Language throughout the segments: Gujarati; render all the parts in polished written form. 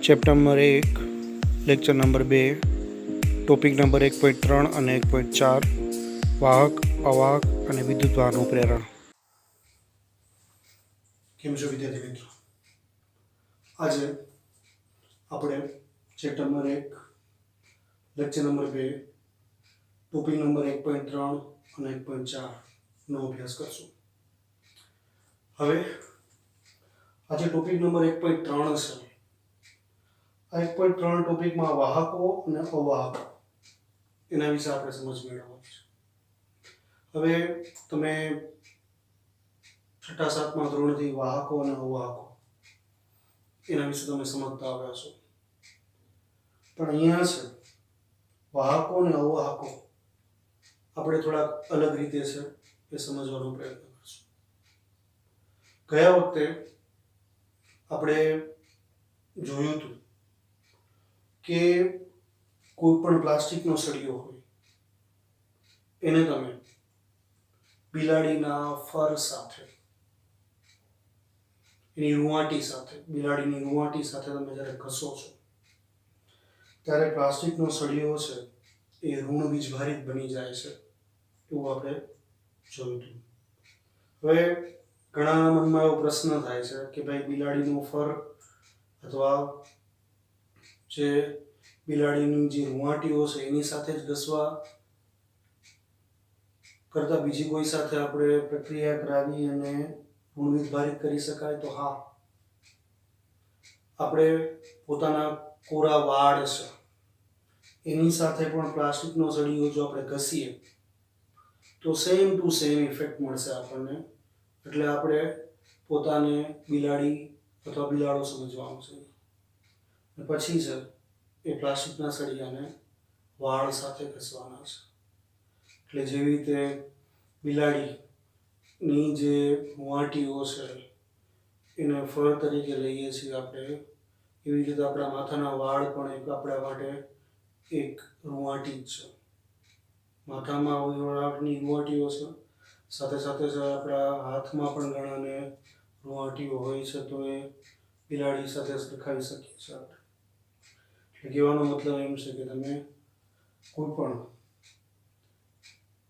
Chapter number 1 lecture number 2 topic number 1.3 અને 1.4 વાહક અવાહક અને વિદ્યુત વાહકનું પ્રેરણ. કેમ છો વિદ્યાર્થી મિત્રો? આજે આપણે chapter number 1 lecture number 2 topic number 1.3 અને 1.4 નો અભ્યાસ કરશું. હવે આજે ટોપિક નંબર 1.3 છે. આ 1.3 ટોપિકમાં વાહકો અને અવાહકો એના વિશે આપણે સમજ મેળવવાની છે. હવે તમે 6ઠા-7મા ધોરણથી વાહકો અને અવાહકો એના વિશે તમે સમજતા આવ્યા છો. પણ અહીંયા છે વાહકો અને અવાહકો આપણે થોડાક અલગ રીતે છે એ સમજવાનો પ્રયત્ન કરશું. ગયા વખતે આપણે જોયું હતું કે કોઈ પણ પ્લાસ્ટિકનો સળિયો હોય એને તમે બિલાડીના ફર સાથે, એની રૂંવાટી સાથે, બિલાડીની રૂંવાટી સાથે તમે જ્યારે ઘસો છો ત્યારે પ્લાસ્ટિકનો સળિયો છે એ ઋણ વીજભારિત બની જાય છે એવું આપણે જોયું હતું. હવે ઘણા મનમાં એવો પ્રશ્ન થાય છે કે ભાઈ બિલાડીનો ફર અથવા જે બિલાડીની જે રૂંવાટીઓ છે એની સાથે જ ઘસવા કરતાં બીજી કોઈ સાથે આપણે પ્રક્રિયા કરાવી અને ઋણ વીજભારિત કરી શકાય? તો હા, આપણે પોતાના કોરા વાળ છે એની સાથે પણ પ્લાસ્ટિકનો સળિયો જો આપણે ઘસીએ તો સેમ ટુ સેમ ઇફેક્ટ મળશે આપણને. એટલે આપણે પોતાને બિલાડી અથવા બિલાડો સમજવાનું છે. પછી છે એ પ્લાસ્ટિકના સળિયાને વાળ સાથે ઘસવાના છે. એટલે જેવી રીતે બિલાડીની જે રૂંવાટીઓ છે એને ફર તરીકે લઈએ છીએ આપણે, એવી રીતે આપણા માથાના વાળ પણ એક આપણા માટે એક રૂંવાટી જ છે. માથામાં વાળની રૂંવાટીઓ છે, સાથે સાથે આપણા હાથમાં પણ ઘણાને રૂંવાટીઓ હોય છે, તો એ બિલાડી સાથે સરખાવી શકીએ છીએ આપણે. એટલે કહેવાનો મતલબ એમ છે કે તમે કોઈ પણ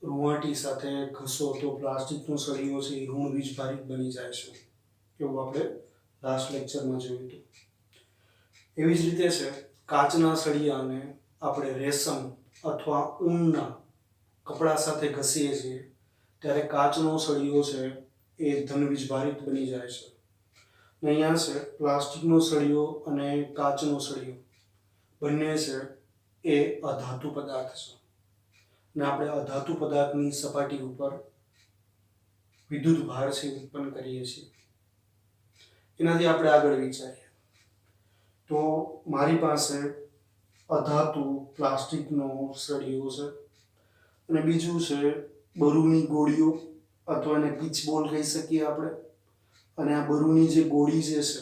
રૂંવાટી સાથે ઘસો તો પ્લાસ્ટિકનો સળિયો છે એ ઋણ વીજભારિત બની જાય છે, એવું આપણે લાસ્ટ લેક્ચરમાં જોયું હતું. એવી જ રીતે છે કાચના સળિયાને આપણે રેશમ અથવા ઊનના કપડા સાથે ઘસીએ છીએ ત્યારે કાચનો સળિયો છે એ ધન વીજભારિત બની જાય છે. અહીંયા છે પ્લાસ્ટિકનો સળિયો અને કાચનો સળિયો બંને છે એ અધાતુ પદાર્થ છે અને આપણે અધાતુ પદાર્થની સપાટી ઉપર વિદ્યુત ભાર છે ઉત્પન્ન કરીએ છીએ. એનાથી આપણે આગળ વિચારીએ તો મારી પાસે અધાતુ પ્લાસ્ટિકનો સળિયો છે અને બીજું છે બરૂની ગોળીઓ અથવા એને પીચ બોલ કહી શકીએ આપણે. અને આ બરૂની જે ગોળી જે છે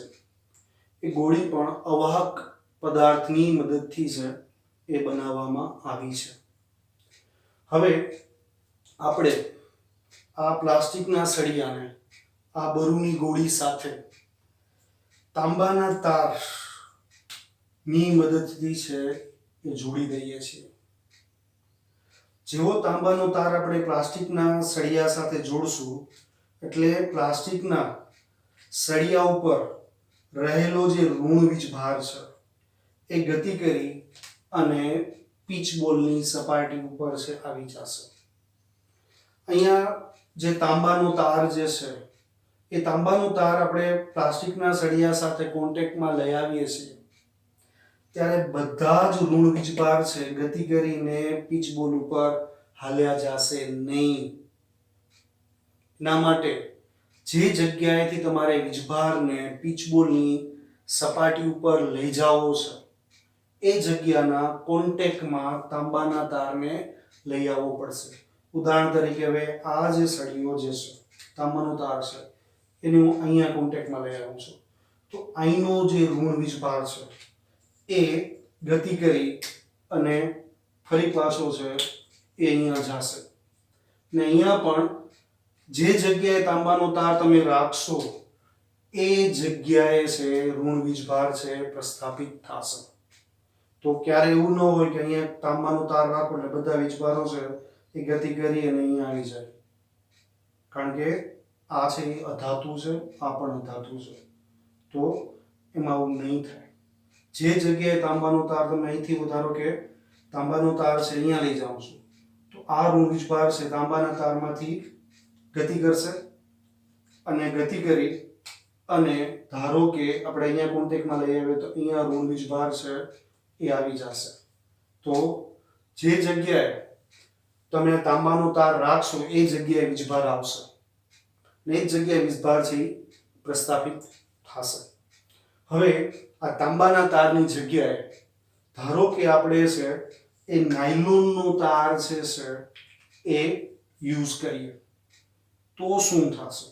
એ ગોળી પણ અવાહક પદાર્થની મદદથી છે એ બનાવવામાં આવી છે. હવે આપણે આ પ્લાસ્ટિકના સળિયાને આ બરૂની ગોળી સાથે તાંબાના તારની મદદથી છે એ જોડી દઈએ છીએ. જેવો તાંબાનો તાર આપણે પ્લાસ્ટિકના સળિયા સાથે જોડશું એટલે પ્લાસ્ટિકના સળિયા ઉપર રહેલો જે ઋણ વીજભાર છે એ ગતિ કરી અને પીચ બોલની સપાટી ઉપર છે આવી જશે. અહીંયા જે તાંબાનો તાર જે છે એ તાંબાનો તાર આપણે પ્લાસ્ટિકના સળિયા સાથે કોન્ટેક્ટમાં લઈ આવીએ છીએ ત્યારે બધા જ ઋણ વીજભાર છે ગતિ કરીને પીચ બોલ ઉપર હાલ્યા જશે નહીં. એના માટે જે જગ્યાએથી તમારે વીજભારને પીચ બોલની સપાટી ઉપર લઈ જવો છે એ જગ્યાના કોન્ટેક્ટમાં તાંબાના તારને લઈ આવવો પડશે. ઉદાહરણ તરીકે હવે આ જે સળિયો જે છે તાંબાનો તાર છે એને હું અહીંયા કોન્ટેક્ટમાં લઈ આવું છું તો અહીંનો જે ઋણ વીજભાર છે એ ગતિ કરી અને ફરી પાછો છે એ અહીંયા જશે. ને અહીંયા પણ જે જગ્યાએ તાંબાનો તાર તમે રાખશો એ જગ્યાએ છે ઋણ વીજભાર છે પ્રસ્થાપિત થશે. તો ક્યારે એવું ન હોય કે અહીંયા તાંબાનો તાર રાખો એટલે બધા વીજભારો છે એ ગતિ કરી અને અહીંયા આવી જાય, કારણ કે આ છે એ અધાતુ છે, આ પણ અધાતુ છે, તો એમાં આવું નહીં થાય. જે જગ્યાએ તાંબાનો તાર તમે અહીંથી વધારો કે તાંબાનો તાર છે અહીંયા લઈ જાઓ છો, તો આ ઋણ વીજભાર છે તાંબાના તારમાંથી ગતિ કરશે અને ગતિ કરી અને ધારો કે આપણે અહીંયા કોન્ટેક્ટમાં લઈ આવીએ તો અહીંયા ઋણ વીજભાર છે એ આવી જશે. તો જે જગ્યાએ તમે તાંબાનો તાર રાખશો એ જગ્યાએ વીજભાર આવશે ને એ જગ્યાએ વીજભાર છે એ પ્રસ્થાપિત થશે. હવે આ તાંબાના તારની જગ્યાએ ધારો કે આપણે છે એ નાયલોનનો તાર છે એ યુઝ કરીએ તો શું થશે?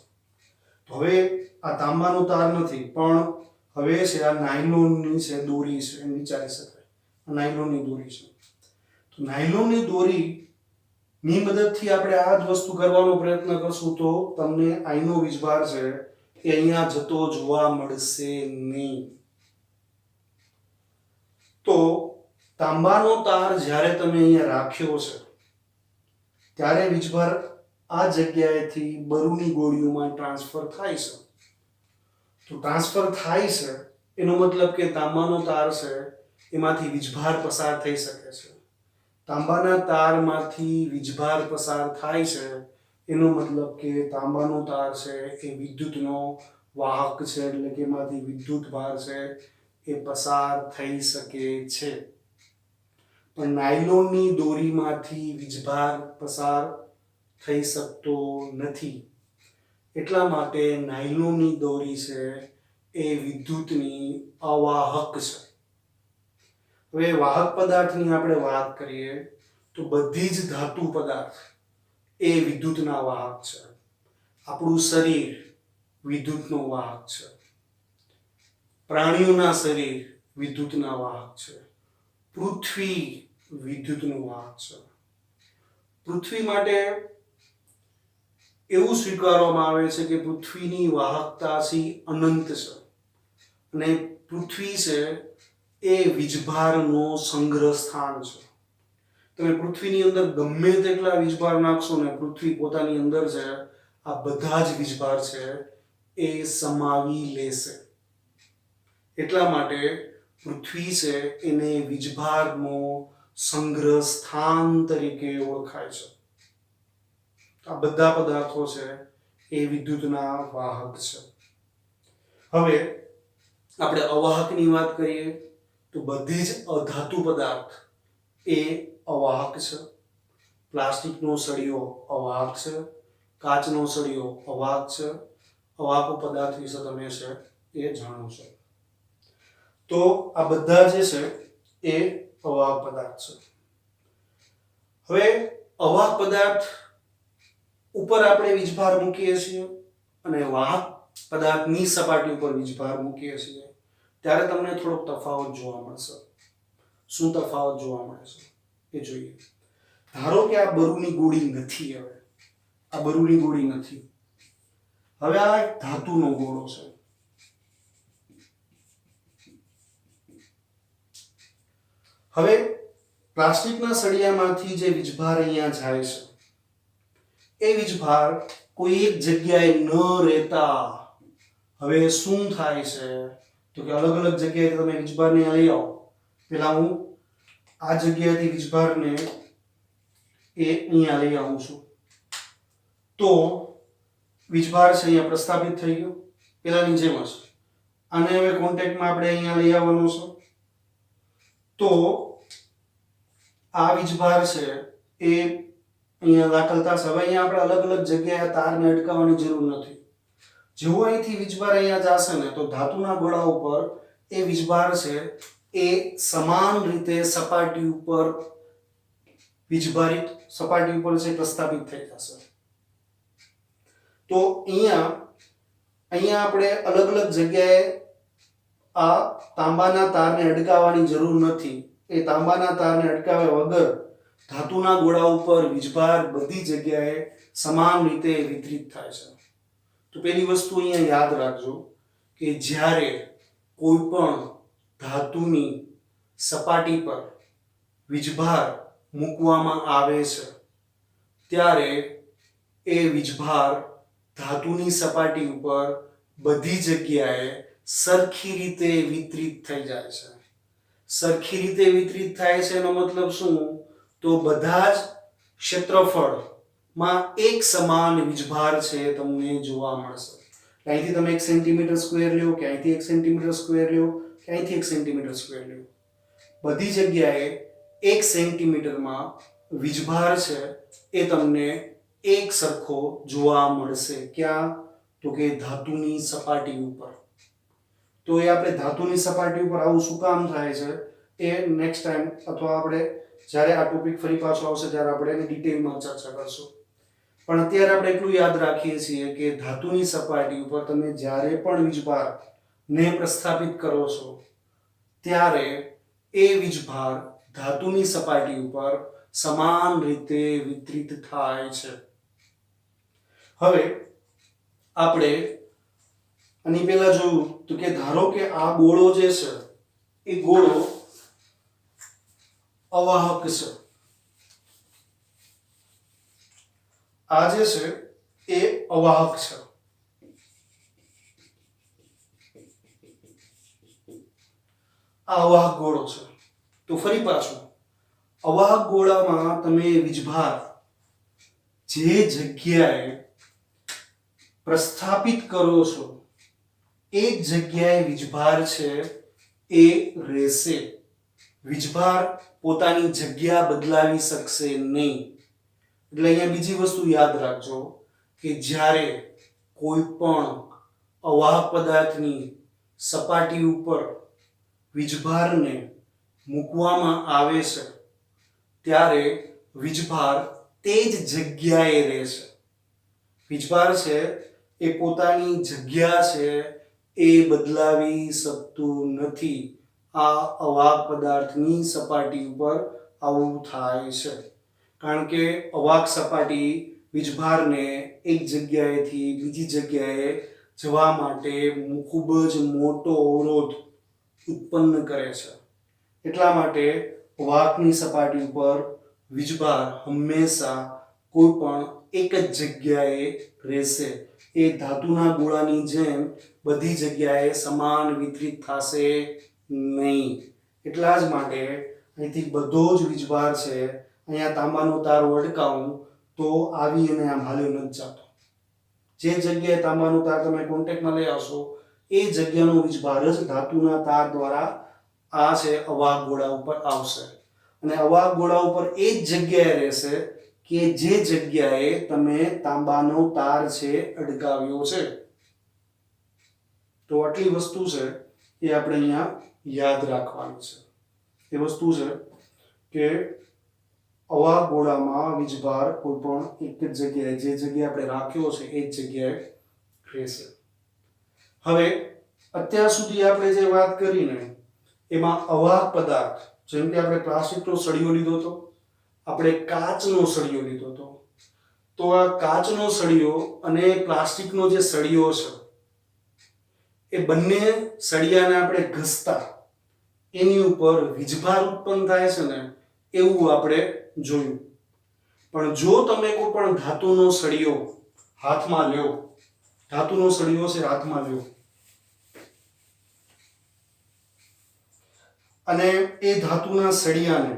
તો હવે આ તાંબાનો તાર નથી પણ હવે છે આ નાયલોનની છે દોરી છે એમ વિચારી શકાય. આ નાયલોનની દોરી છે, તો નાયલોનની દોરીની મદદથી આપણે આ જ વસ્તુ કરવાનો પ્રયત્ન કરશું તો તમને આઈનો વીજભાર છે એ અહીંયા જતો જોવા મળશે નહીં. તો તાંબાનો તાર જ્યારે તમે અહીંયા રાખ્યો છે ત્યારે વીજભાર આ જગ્યાએથી બરુની ગોળીઓમાં ટ્રાન્સફર થાય છે. તો ટ્રાન્સફર થાય છે એનો મતલબ કે તાંબાનો તાર છે એમાંથી વીજભાર પસાર થઈ શકે છે. તાંબાના તારમાંથી વીજભાર પસાર થાય છે એનો મતલબ કે તાંબાનો તાર છે એ વિદ્યુતનો વાહક છે, એટલે કે એમાંથી વિદ્યુત ભાર છે એ પસાર થઈ શકે છે. પણ નાયલોનની દોરીમાંથી વીજભાર પસાર થઈ શકતો નથી. એટલા માટે નાયલોનની દોરી છે એ વિદ્યુતની અવાહક છે. હવે વાહક પદાર્થની આપણે વાત કરીએ તો બધી જ ધાતુ પદાર્થ એ વિદ્યુતના વાહક છે. આપણું શરીર વિદ્યુતનો વાહક છે, પ્રાણીઓના શરીર વિદ્યુતના વાહક છે, પૃથ્વી વિદ્યુતનું વાહક છે. પૃથ્વી માટે એવું સ્વીકારવામાં આવે છે કે પૃથ્વીની વાહકતા અનંત છે અને પૃથ્વી છે એ વીજભારનો સંગ્રહ સ્થાન છે. તમે પૃથ્વીની અંદર ગમે તેટલા વીજભાર નાખશો ને પૃથ્વી પોતાની અંદર છે આ બધા જ વીજભાર છે એ સમાવી લેશે. એટલા માટે પૃથ્વી છે એને વીજભારનો સંગ્રહ સ્થાન તરીકે ઓળખાય છે. આ બધા પદાર્થો છે એ વિદ્યુતના વાહક છે. હવે આપણે અવાહકની વાત કરીએ તો બધી જ અધાતુ પદાર્થ એ અવાહક છે. પ્લાસ્ટિકનો સળિયો અવાહક છે, કાચનો સળિયો અવાહક છે. અવાહક પદાર્થ વિશે તમે છે એ જાણો છો. તો આ બધા જે છે એ અવાહક પદાર્થ છે. હવે અવાહક પદાર્થ ઉપર આપણે વીજભાર મૂકીએ છીએ અને વાહક પદાર્થની સપાટી ઉપર વીજભાર મૂકીએ છીએ ત્યારે તમને થોડોક તફાવત જોવા મળશે. શું તફાવત જોવા મળે છે એ જોઈએ. ધારો કે આ બરુની ગોળી નથી. હવે આ બરુની ગોળી નથી. હવે આ એક ધાતુનો ગોળો છે. હવે પ્લાસ્ટિકના સળિયામાંથી જે વીજભાર અહીંયા જાય છે એ વીજભાર કોઈ એક જગ્યાએ ન રહેતા હવે શું થાય છે તો કે અલગ અલગ જગ્યાએ તમે વીજભારને લઈ આવો. પહેલા હું આ જગ્યાએથી વીજભારને એ અહીંયા લઈ આવું છું તો વીજભાર છે અહીંયા પ્રસ્થાપિત થઈ ગયો પહેલાની જેમ જ. આને હવે કોન્ટેક્ટમાં આપણે અહીંયા લઈ આવવાનો છે તો આ વીજભાર છે એ અહીંયા દાખલ થશે. હવે અહીંયા આપણે અલગ અલગ જગ્યાએ તારને અટકાવવાની જરૂર નથી. જેવો અહીંથી વીજભાર અહીંયા જશે ને તો ધાતુના ગોળા ઉપર એ વીજભાર છે એ સમાન રીતે સપાટી ઉપર વીજભારિત સપાટી ઉપર છે પ્રસ્થાપિત થઈ જશે. તો અહીંયા આપણે અલગ અલગ જગ્યાએ આ તાંબાના તારને અટકાવવાની જરૂર નથી. એ તાંબાના તારને અટકાવ્યા વગર ધાતુના ગોળા ઉપર વીજભાર બધી જગ્યાએ સમાન રીતે વિતરિત થાય છે. તો પહેલી વસ્તુ અહીંયા યાદ રાખજો કે જ્યારે કોઈ પણ ધાતુની સપાટી પર વીજભાર મૂકવામાં આવે છે ત્યારે એ વીજભાર ધાતુની સપાટી ઉપર બધી જગ્યાએ સરખી રીતે વિતરિત થઈ જાય છે. સરખી રીતે વિતરિત થાય છે એનો મતલબ શું? તો બધા જ ક્ષેત્રફળમાં એક સમાન વીજભાર છે તમને જોવા મળશે. અહીંથી તમે 1 સેન્ટીમીટર સ્ક્વેર લ્યો કે અહીંથી 1 સેન્ટીમીટર સ્ક્વેર લ્યો કે અહીંથી 1 સેન્ટીમીટર સ્ક્વેર લ્યો, બધી જગ્યાએ 1 સેન્ટીમીટરમાં વીજભાર છે એ તમને એક સરખો જોવા મળશે. ક્યાં? તો કે ધાતુની સપાટી ઉપર. તો એ આપણે ધાતુની સપાટી ઉપર આવું શું કામ થાય છે એ નેક્સ્ટ ટાઈમ અથવા આપણે જ્યારે આ ટોપિક ફરી પાછો આવશે ત્યારે આપણે એની ડિટેલમાં ચર્ચા કરશું. પણ અત્યારે આપણે એટલું યાદ રાખીએ છીએ કે ધાતુની સપાટી ઉપર તમે જ્યારે પણ વીજભાર ને પ્રસ્થાપિત કરો છો ત્યારે એ વીજભાર ધાતુની સપાટી ઉપર સમાન રીતે વિતરિત થાય છે. હવે આપણે આની પહેલા જોયું તો કે ધારો કે આ ગોળો જે છે એ ગોળો અવાહક છે. આ જે છે એ અવાહક છે. આ અવાહક ગોળો છે. તો ફરી પાછું અવાહક ગોળામાં તમે વીજભાર જે જગ્યાએ પ્રસ્થાપિત કરો છો એ જ જગ્યાએ વીજભાર છે એ રહેશે. વીજભાર પોતાની જગ્યા બદલાવી શકશે નહીં. એટલે અહીંયા બીજી વસ્તુ યાદ રાખજો કે જ્યારે કોઈ પણ અવાહક પદાર્થની સપાટી ઉપર વીજભારને મૂકવામાં આવે છે ત્યારે વીજભાર તે જ જગ્યાએ રહેશે. વીજભાર છે એ પોતાની જગ્યા છે એ બદલાવી શકતું નથી. આ અવાહક પદાર્થની સપાટી ઉપર આવું થાય છે કારણ કે અવાહક સપાટી વીજભારને એક જગ્યાએથી બીજી જગ્યાએ જવા માટે ખૂબ જ મોટો અવરોધ ઉત્પન્ન કરે છે. એટલા માટે વાહકની સપાટી ઉપર વીજભાર હંમેશા કોઈ પણ એક જ જગ્યાએ રહેશે. એ ધાતુના ગોળાની જેમ બધી જગ્યાએ સમાન વિતરિત થશે નહીં. એટલા જ માટે અહીંથી બધો જ વીજભાર છે અહીંયા તાંબાનો તારો અટકાવું તો આવી અને આમ હાલ્યો નથી જતો. જે જગ્યાએ તાંબાનો તાર તમે કોન્ટેક્ટમાં લઈ આવશો એ જગ્યાનો વીજભાર જ ધાતુના તાર દ્વારા આ છે અવાહક ગોળા ઉપર આવશે અને અવાહક ગોળા ઉપર એ જ જગ્યાએ રહેશે કે જે જગ્યાએ તમે તાંબાનો તાર છે અટકાવ્યો છે. તો આટલી વસ્તુ છે એ આપણે અહીંયા યાદ રાખવાની છે. એ વસ્તુ છે કે અવાહક ગોળામાં વીજભાર કોઈ પણ એક જ જગ્યાએ જે જગ્યાએ આપણે રાખ્યો છે એ જ જગ્યાએ રહેશે. હવે અત્યાર સુધી આપણે જે વાત કરીને એમાં અવાહક પદાર્થ જેમ કે આપણે પ્લાસ્ટિકનો સળિયો લીધો હતો, આપણે કાચનો સળિયો લીધો હતો. તો આ કાચનો સળિયો અને પ્લાસ્ટિકનો જે સળિયો છે એ બંને સળિયાને આપણે ઘસતા એની ઉપર વીજભાર ઉત્પન્ન થાય છે ને એવું આપણે જોયું. પણ જો તમે કોઈ પણ ધાતુનો સળિયો હાથમાં લ્યો, ધાતુનો સળિયો છે હાથમાં લ્યો અને એ ધાતુના સળિયાને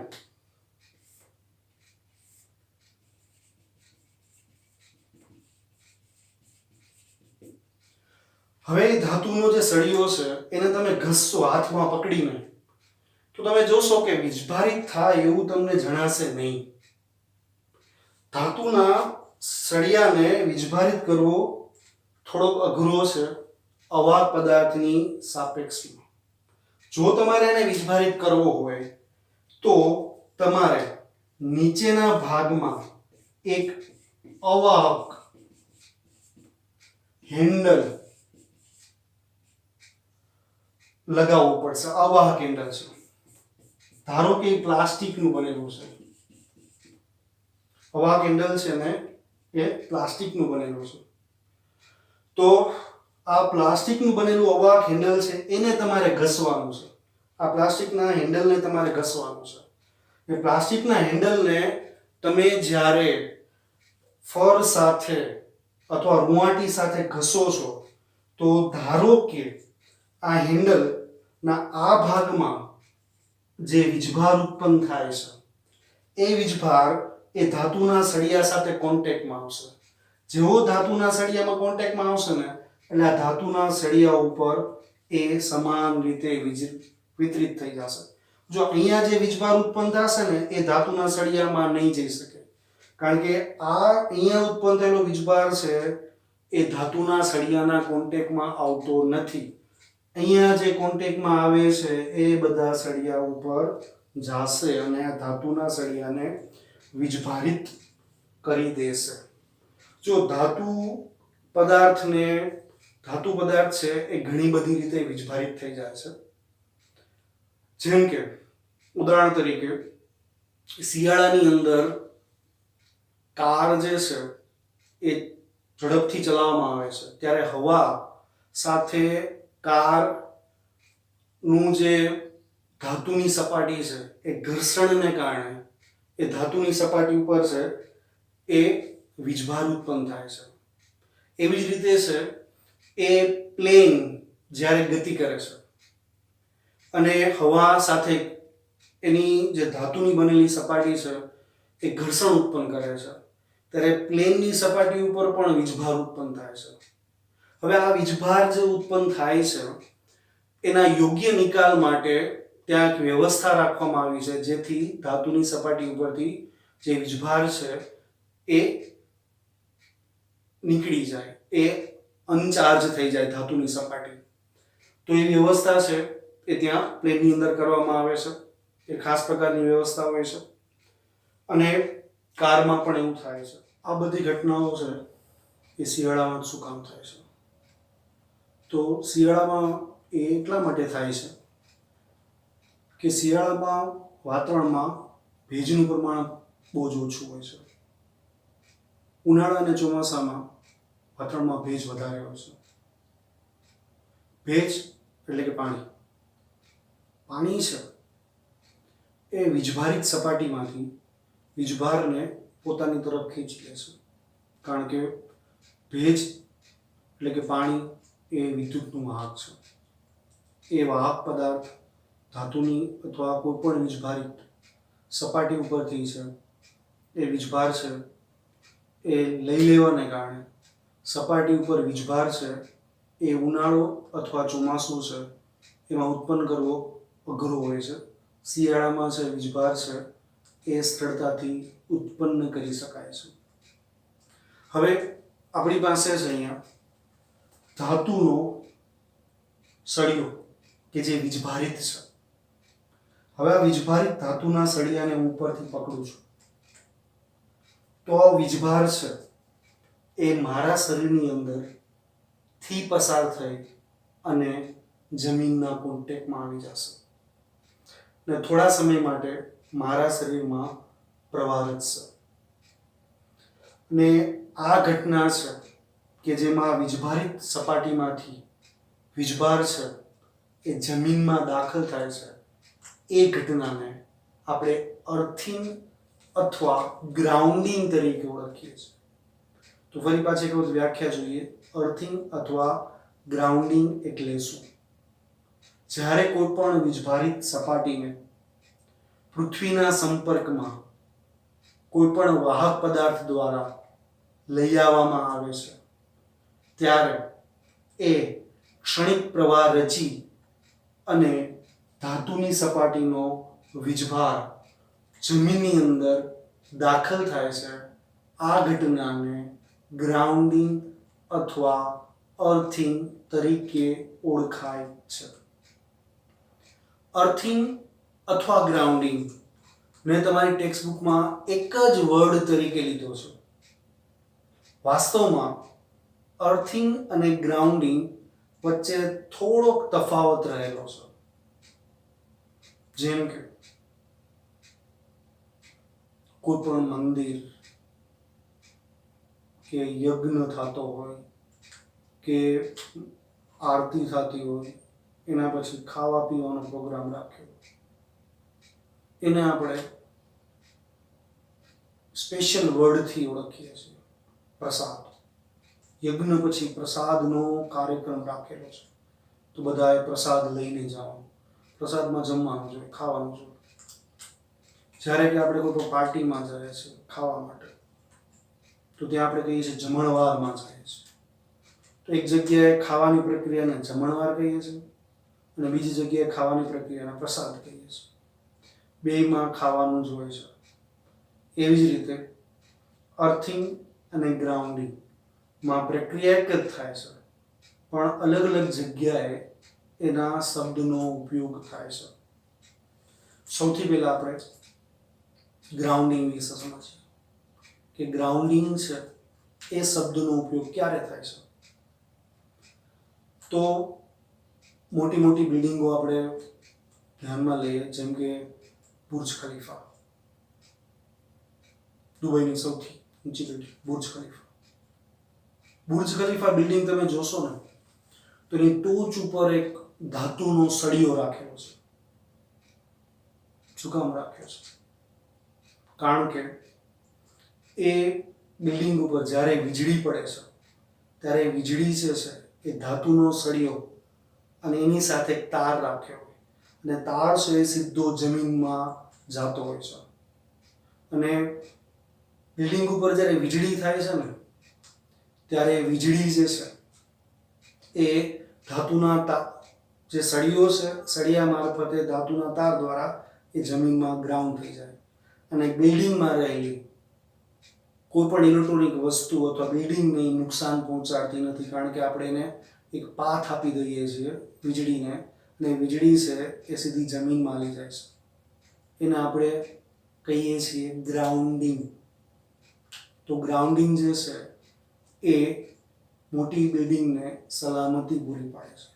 હવે એ ધાતુનો જે સળિયો છે એને તમે ઘસશો હાથમાં પકડીને તો તમે જોશો કે વીજભારિત થાય એવું તમને જણાશે નહીં. ધાતુના સળિયાને વીજભારિત કરવો થોડોક અઘરો છે અવાહક પદાર્થની સાપેક્ષમાં. જો તમારે એને વીજભારિત કરવો હોય તો તમારે નીચેના ભાગમાં એક અવાહક હેન્ડલ લગાવવું પડશે. અવાહક હેન્ડલ છે, ધારો કે પ્લાસ્ટિકનું બનેલું છે. અવાહક હેન્ડલ છે ને એ પ્લાસ્ટિકનું બનેલું છે. તો આ પ્લાસ્ટિકનું બનેલું અવાહક હેન્ડલ છે એને તમારે ઘસવાનું છે. આ પ્લાસ્ટિકના હેન્ડલને તમારે ઘસવાનું છે. એ પ્લાસ્ટિકના હેન્ડલને તમે જ્યારે ફર સાથે અથવા રૂંવાટી સાથે ઘસો છો તો ધારો કે આ હેન્ડલના આ ભાગમાં જે વીજભાર ઉત્પન્ન થાય છે એ વીજભાર એ ધાતુના સળિયા સાથે કોન્ટેક્ટમાં આવશે. જેવો ધાતુના સળિયામાં કોન્ટેક્ટમાં આવશે ને એટલે આ ધાતુના સળિયા ઉપર એ સમાન રીતે વિતરિત થઈ જશે. જો અહીંયા જે વીજભાર ઉત્પન્ન થશે ને એ ધાતુના સળિયામાં નહીં જઈ શકે, કારણ કે આ અહીંયા ઉત્પન્ન થયેલો વીજભાર છે એ ધાતુના સળિયાના કોન્ટેક્ટમાં આવતો નથી. અહીંયા જે કોન્ટેક્ટમાં આવે છે એ બધા સળિયા ઉપર જાશે અને આ ધાતુના સળિયાને વીજભારિત કરી દેશે. જો ધાતુ પદાર્થ છે એ ઘણી બધી રીતે વીજભારિત થઈ જાય છે. જેમ કે ઉદાહરણ તરીકે શિયાળાની અંદર કાર જે છે એ ઝડપથી ચલાવવામાં આવે છે ત્યારે હવા સાથે કારનું જે ધાતુની સપાટી છે એ ઘર્ષણને કારણે એ ધાતુની સપાટી ઉપર છે એ વીજભાર ઉત્પન્ન થાય છે. એવી જ રીતે છે એ પ્લેન જ્યારે ગતિ કરે છે અને હવા સાથે એની જે ધાતુની બનેલી સપાટી છે એ ઘર્ષણ ઉત્પન્ન કરે છે ત્યારે પ્લેનની સપાટી ઉપર પણ વીજભાર ઉત્પન્ન થાય છે. હવે આ વીજભાર જે ઉત્પન્ન થાય છે એના યોગ્ય નિકાલ માટે ત્યાં એક વ્યવસ્થા રાખવામાં આવી છે જેથી ધાતુની સપાટી ઉપરથી જે વીજભાર છે એ નીકળી જાય, એ અનચાર્જ થઈ જાય ધાતુની સપાટી. તો એ વ્યવસ્થા છે એ ત્યાં પ્લેનની અંદર કરવામાં આવે છે. એ ખાસ પ્રકારની વ્યવસ્થા હોય છે અને કારમાં પણ એવું થાય છે. આ બધી ઘટનાઓ છે એ શિયાળામાં શું કામ થાય છે? તો શિયાળામાં એ એટલા માટે થાય છે કે શિયાળામાં વાતાવરણમાં ભેજનું પ્રમાણ બહુ જ ઓછું હોય છે. ઉનાળા અને ચોમાસામાં વાતાવરણમાં ભેજ વધારે હોય છે. ભેજ એટલે કે પાણી છે એ વીજભારિત સપાટીમાંથી વીજભારને પોતાની તરફ ખેંચી લે છે. કારણ કે ભેજ એટલે કે પાણી એ વિદ્યુતનું વાહક છે. એ વાહક પદાર્થ ધાતુની અથવા કોઈ પણ વીજભારિત સપાટી ઉપરથી છે એ વીજભાર છે એ લઈ લેવાને કારણે સપાટી ઉપર વીજભાર છે એ ઉનાળો અથવા ચોમાસું છે એમાં ઉત્પન્ન કરવો અઘરો હોય છે. શિયાળામાં છે વીજભાર છે એ સરળતાથી ઉત્પન્ન કરી શકાય છે. હવે આપણી પાસે છે અહીંયા ધાતુનો સળિયો કે જે વીજભારિત છે. હવે આ વીજભારિત ધાતુના સળિયાને હું ઉપરથી પકડું છું તો આ વીજભાર છે એ મારા શરીરની અંદર થી પસાર થઈ અને જમીનના કોન્ટેક્ટમાં આવી જશે ને થોડા સમય માટે મારા શરીરમાં પ્રવાહ વધશે. ને આ ઘટના છે કે જેમાં વીજભારિત સપાટીમાંથી વીજભાર છે એ જમીનમાં દાખલ થાય છે એ ઘટનાને આપણે અર્થિંગ અથવા ગ્રાઉન્ડિંગ તરીકે ઓળખીએ છીએ. તો ફરી પાછી એક વખત વ્યાખ્યા જોઈએ. અર્થિંગ અથવા ગ્રાઉન્ડિંગ એટલે શું? જ્યારે કોઈ પણ વીજભારિત સપાટીને પૃથ્વીના સંપર્કમાં કોઈ પણ વાહક પદાર્થ દ્વારા લઈ આવવામાં આવે છે ત્યારે એ ક્ષણિક પ્રવાહ રચી અને ધાતુની સપાટીનો વીજભાર જમીનની અંદર દાખલ થાય છે. આ ઘટનાને ગ્રાઉન્ડિંગ અથવા અર્થિંગ તરીકે ઓળખાય છે. અર્થિંગ અથવા ગ્રાઉન્ડિંગ મેં તમારી ટેક્સ્ટબુકમાં એક જ વર્ડ તરીકે લીધો છે. વાસ્તવમાં અર્થિંગ અને ગ્રાઉન્ડિંગ વચ્ચે થોડોક તફાવત રહેલો છે. જેમ કે કોઈ પણ મંદિર કે યજ્ઞ થતો હોય કે આરતી થતી હોય, એના પછી ખાવા પીવાનો પ્રોગ્રામ રાખ્યો, એને આપણે સ્પેશિયલ વર્ડથી ઓળખીએ છીએ પ્રસાદ. યજ્ઞ પછી પ્રસાદનો કાર્યક્રમ રાખેલો છે, તો બધાએ પ્રસાદ લઈને જવાનું, પ્રસાદમાં જમવાનું જોઈએ, ખાવાનું જોઈએ. જ્યારે કે આપણે કોઈ પણ પાર્ટીમાં જાય છે ખાવા માટે, તો ત્યાં આપણે કહીએ છીએ જમણવારમાં જાય છે. તો એક જગ્યાએ ખાવાની પ્રક્રિયાને જમણવાર કહીએ છીએ અને બીજી જગ્યાએ ખાવાની પ્રક્રિયાને પ્રસાદ કહીએ છીએ. બેયમાં ખાવાનું જ હોય છે. એવી જ રીતે અર્થિંગ અને ગ્રાઉન્ડિંગમાં પ્રક્રિયા એક જ થાય છે, પણ અલગ અલગ જગ્યાએ એના શબ્દનો ઉપયોગ થાય છે. સૌથી પહેલા આપણે ગ્રાઉન્ડિંગ વિશે સમજીએ કે ગ્રાઉન્ડિંગ છે એ શબ્દનો ઉપયોગ ક્યારે થાય છે. તો મોટી મોટી બિલ્ડિંગો આપણે ધ્યાનમાં લઈએ, જેમ કે બુર્જ ખલીફા, દુબઈની સૌથી ઊંચી building Burj Khalifa. Burj Khalifa building તમે જોશો ને, તો એની ટોચ ઉપર એક ધાતુનો સળિયો રાખેલો છે. શું કામ રાખ્યો છે? કારણ કે એ બિલ્ડિંગ ઉપર જ્યારે વીજળી પડે છે, ત્યારે વીજળી જે છે એ ધાતુનો સળિયો અને એની સાથે એક તાર રાખ્યો હોય, અને તાર છે એ સીધો જમીનમાં જતો હોય છે. અને બિલ્ડિંગ ઉપર જ્યારે વીજળી થાય છે ને, ત્યારે વીજળી જે છે એ ધાતુના જે સળિયો છે, સળિયા મારફતે ધાતુના તાર દ્વારા એ જમીનમાં ગ્રાઉન્ડ થઈ જાય, અને બિલ્ડિંગમાં રહેલી કોઈ પણ ઇલેક્ટ્રોનિક વસ્તુ અથવા બિલ્ડિંગને નુકસાન પહોંચાડતી નથી, કારણ કે આપણે એને એક પાથ આપી દઈએ છીએ વીજળીને, અને વીજળી છે એ સીધી જમીનમાં આવી જાય છે. એને આપણે કહીએ છીએ ગ્રાઉન્ડિંગ. તો ગ્રાઉન્ડિંગ જે છે એ મોટી બિલ્ડિંગને સલામતી પૂરી પાડે છે.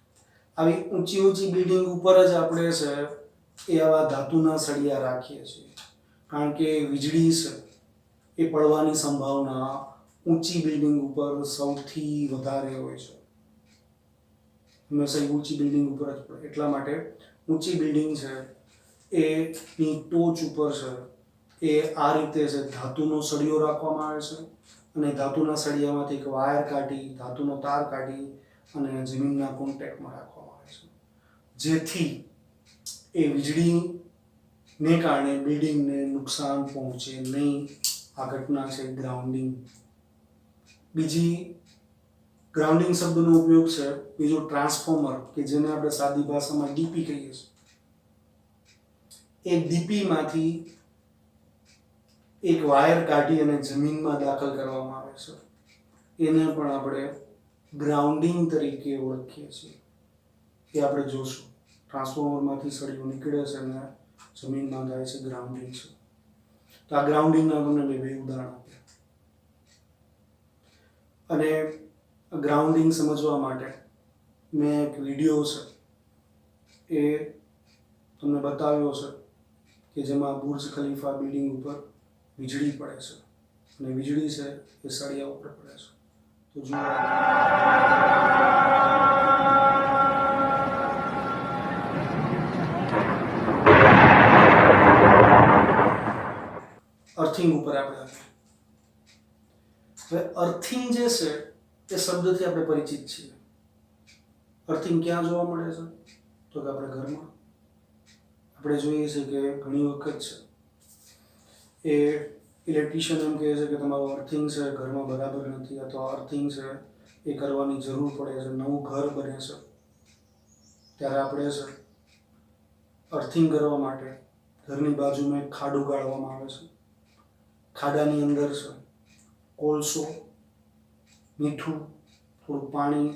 આવી ઊંચી ઊંચી બિલ્ડિંગ ઉપર જ આપણે છે એ આવા ધાતુના સળિયા રાખીએ છીએ, કારણ કે વીજળી છે એ પડવાની સંભાવના ઊંચી બિલ્ડિંગ ઉપર સૌથી વધારે હોય છે. હંમેશા ઊંચી બિલ્ડિંગ ઉપર જ પડે. એટલા માટે ઊંચી બિલ્ડિંગ છે એની ટોચ ઉપર છે એ આ રીતે છે ધાતુનો સળિયો રાખવામાં આવે છે, અને ધાતુના સળિયામાંથી એક વાયર કાઢી, ધાતુનો તાર કાઢી અને જમીનના કોન્ટેક્ટમાં રાખવામાં આવે છે, જેથી એ વીજળીને કારણે બિલ્ડિંગને નુકસાન પહોંચે નહીં. આ ઘટના છે ગ્રાઉન્ડિંગ. બીજી ગ્રાઉન્ડિંગ શબ્દનો ઉપયોગ છે બીજો ટ્રાન્સફોર્મર, કે જેને આપણે સાદી ભાષામાં ડીપી કહીએ છીએ. એ ડીપીમાંથી એક વાયર કાઢી અને જમીનમાં દાખલ કરવામાં આવે છે. એને પણ આપણે ગ્રાઉન્ડિંગ તરીકે ઓળખીએ છીએ. એ આપણે જોશું. ટ્રાન્સફોર્મરમાંથી સળિયો નીકળે છે અને જમીનમાં જાય છે, ગ્રાઉન્ડિંગ છે. તો આ ગ્રાઉન્ડિંગના તમને બે ઉદાહરણ આપ્યા. અને ગ્રાઉન્ડિંગ સમજવા માટે મેં એક વિડીયો છે એ તમને બતાવ્યો છે કે જેમાં બુર્જ ખલીફા બિલ્ડિંગ ઉપર વીજળી પડે છે, અને વીજળી છે એ સળિયા ઉપર પડે છે. તો જુઓ, અર્થિંગ ઉપર આપણે હવે અર્થિંગ જે છે એ શબ્દથી આપણે પરિચિત છીએ. અર્થિંગ ક્યાં જોવા મળે છે? તો કે આપણે ઘરમાં. આપણે જોઈએ છીએ કે ઘણી વખત છે એ ઇલેક્ટ્રિશિયન એમ કહે છે કે તમારું અર્થિંગ છે ઘરમાં બરાબર નથી, અથવા અર્થિંગ છે એ કરવાની જરૂર પડે છે, નવું ઘર બને છે, ત્યારે આપણે છે અર્થિંગ કરવા માટે ઘરની બાજુમાં એક ખાડું ગાળવામાં આવે છે. ખાડાની અંદર છે કોલસો, મીઠું, થોડું પાણી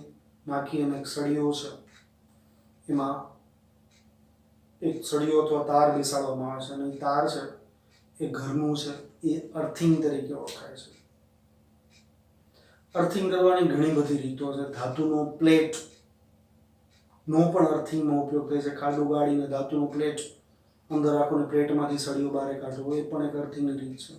નાખી અને એક સળિયો છે, એમાં એક સળિયો અથવા તાર બેસાડવામાં આવે છે, અને એ તાર છે એ ઘરનું છે એ અર્થિંગ તરીકે ઓળખાય છે. અર્થિંગ કરવાની ઘણી બધી રીતો છે. ધાતુનો પ્લેટ નો પણ અર્થિંગમાં ઉપયોગ થાય છે. ખાડું ગાળીને ધાતુનો પ્લેટ અંદર રાખો ને પ્લેટમાંથી સળિયો બહાર કાઢવો, એ પણ એક અર્થિંગની રીત છે.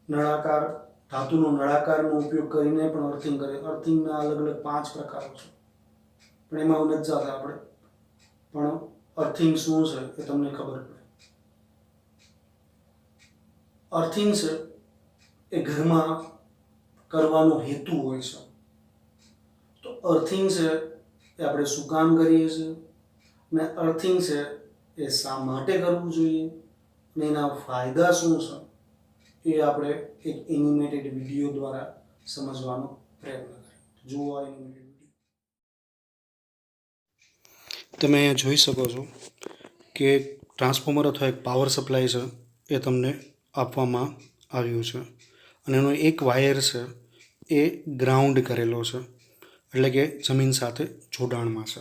નળાકાર ધાતુનો નળાકારનો ઉપયોગ કરીને પણ અર્થિંગ કરે. અર્થિંગના અલગ અલગ 5 પ્રકારો છે. પણ એમાં નથી જતા આપણે, પણ અર્થિંગ શું છે એ તમને ખબર પડે. અર્થિંગ છે એ ઘરમાં કરવાનો હેતુ હોય છે. તો અર્થિંગ છે એ આપણે શું કામ કરીએ છીએ, ને અર્થિંગ છે એ શા માટે કરવું જોઈએ, ને એના ફાયદા શું છે, એ આપણે એક એનિમેટેડ વિડીયો દ્વારા સમજવાનો પ્રયત્ન કરીએ. જુઓ આ એનિમેટેડ વિડીયો. તમે અહીંયા જોઈ શકો છો કે ટ્રાન્સફોર્મર અથવા એક પાવર સપ્લાય છે એ તમને આપવામાં આવ્યું છે, અને એનો એક વાયર છે એ ગ્રાઉન્ડ કરેલો છે, એટલે કે જમીન સાથે જોડાણમાં છે.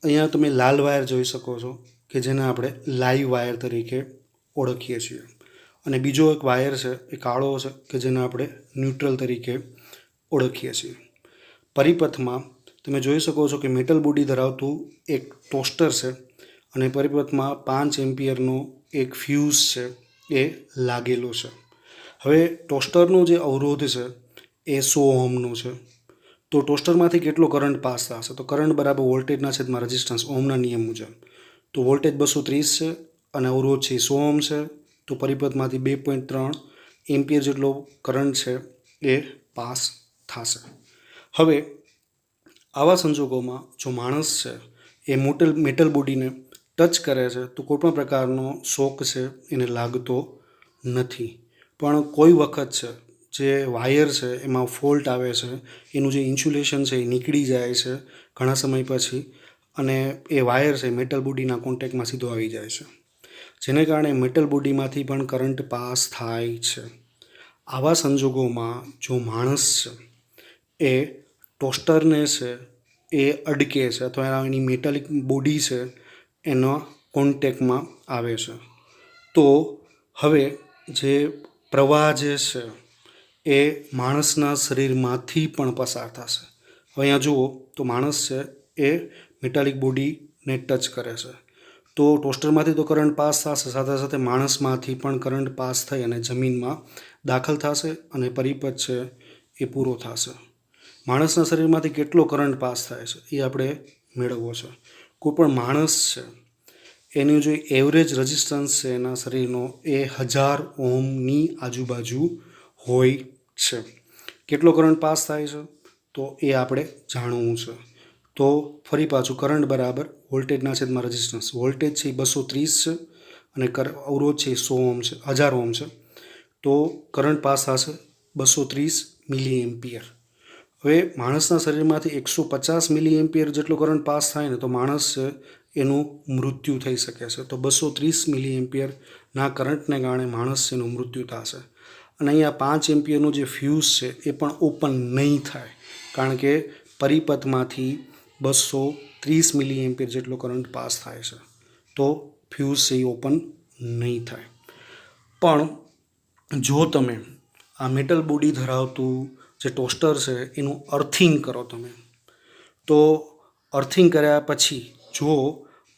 અહીંયા તમે લાલ વાયર જોઈ શકો છો કે જેને આપણે લાઈવ વાયર તરીકે ઓળખીએ છીએ, અને બીજો એક વાયર છે એ કાળો છે કે જેને આપણે ન્યુટ્રલ તરીકે ઓળખીએ છીએ. પરિપથમાં તમે જોઈ શકો છો કે મેટલ બોડી ધરાવતું એક ટોસ્ટર છે, અને પરિપથમાં 5 એમ્પિયરનો એક ફ્યુઝ છે એ લાગેલો છે. હવે ટોસ્ટરનો જે અવરોધ છે એ 100 ઓહમનો છે. તો ટોસ્ટરમાંથી કેટલો કરંટ પાસ થશે? તો કરંટ બરાબર વોલ્ટેજના છેદમાં રેઝિસ્ટન્સ, ઓહમના નિયમ મુજબ. તો વોલ્ટેજ 230 છે અને અવરોધ છે 100 ઓહમ છે. તો પરિપથમાંથી 2.3 એમ્પિયર જેટલો કરંટ છે એ પાસ થશે. હવે આવા સંજોગોમાં જો માણસ છે એ મેટલ બોડીને ટચ કરે છે તો કોઈપણ પ્રકારનો શોક છે એને લાગતો નથી. પણ કોઈ વખત છે જે વાયર છે એમાં ફોલ્ટ આવે છે, એનું જે ઇન્સ્યુલેશન છે એ નીકળી જાય છે ઘણા સમય પછી, અને એ વાયર છે મેટલ બોડીના કોન્ટેક્ટમાં સીધો આવી જાય છે, જેને કારણે મેટલ બોડીમાંથી પણ કરંટ પાસ થાય છે. આવા સંજોગોમાં જો માણસ છે એ ટોસ્ટરને છે એ અડકે છે અથવા એની મેટાલિક બોડી છે એના કોન્ટેક્ટમાં આવે છે, તો હવે જે પ્રવાહ જે છે એ માણસના શરીરમાંથી પણ પસાર થશે. હવે અહીંયા જુઓ તો માણસ છે એ મેટાલિક બોડીને ટચ કરે છે, તો ટોસ્ટરમાંથી તો કરંટ પાસ થશે, સાથે સાથે માણસમાંથી પણ કરંટ પાસ થઈ અને જમીનમાં દાખલ થશે અને પરિપથ છે એ પૂરો થશે. માણસના શરીરમાંથી કેટલો કરંટ પાસ થાય છે એ આપણે મેળવવો છે. કોઈ પણ માણસ છે એનું જે એવરેજ રેઝિસ્ટન્સ છે એના શરીરનો એ 1000 ઓહમની આજુબાજુ હોય છે. કેટલો કરંટ પાસ થાય છે તો એ આપણે જાણવું છે. તો ફરી પાછું કરંટ બરાબર વોલ્ટેજના છેદમાં રેઝિસ્ટન્સ. વોલ્ટેજ છે એ 230 છે અને અવરોધ છે એ 100 ઓહમ છે, 1000 ઓહમ છે. તો કરંટ પાસ થશે 230 મિલી એમ્પિયર. હવે માણસના શરીરમાંથી 150 મિલી એમ્પિયર જેટલો કરંટ પાસ થાય ને તો માણસ છે એનું મૃત્યુ થઈ શકે છે. તો 230 મિલી એમ્પિયરના કરંટને કારણે માણસ એનું મૃત્યુ થશે. અને અહીંયા 5 એમ્પિયરનું જે ફ્યુઝ છે એ પણ ઓપન નહીં થાય, કારણ કે પરિપથમાંથી 230 મિલી એમ્પિયર જેટલો કરંટ પાસ થાય છે, તો ફ્યુઝ છે એ ઓપન નહીં થાય. પણ જો તમે આ મેટલ બોડી ધરાવતું જે ટોસ્ટર છે એનું અર્થિંગ કરો તમે, તો અર્થિંગ કર્યા પછી જો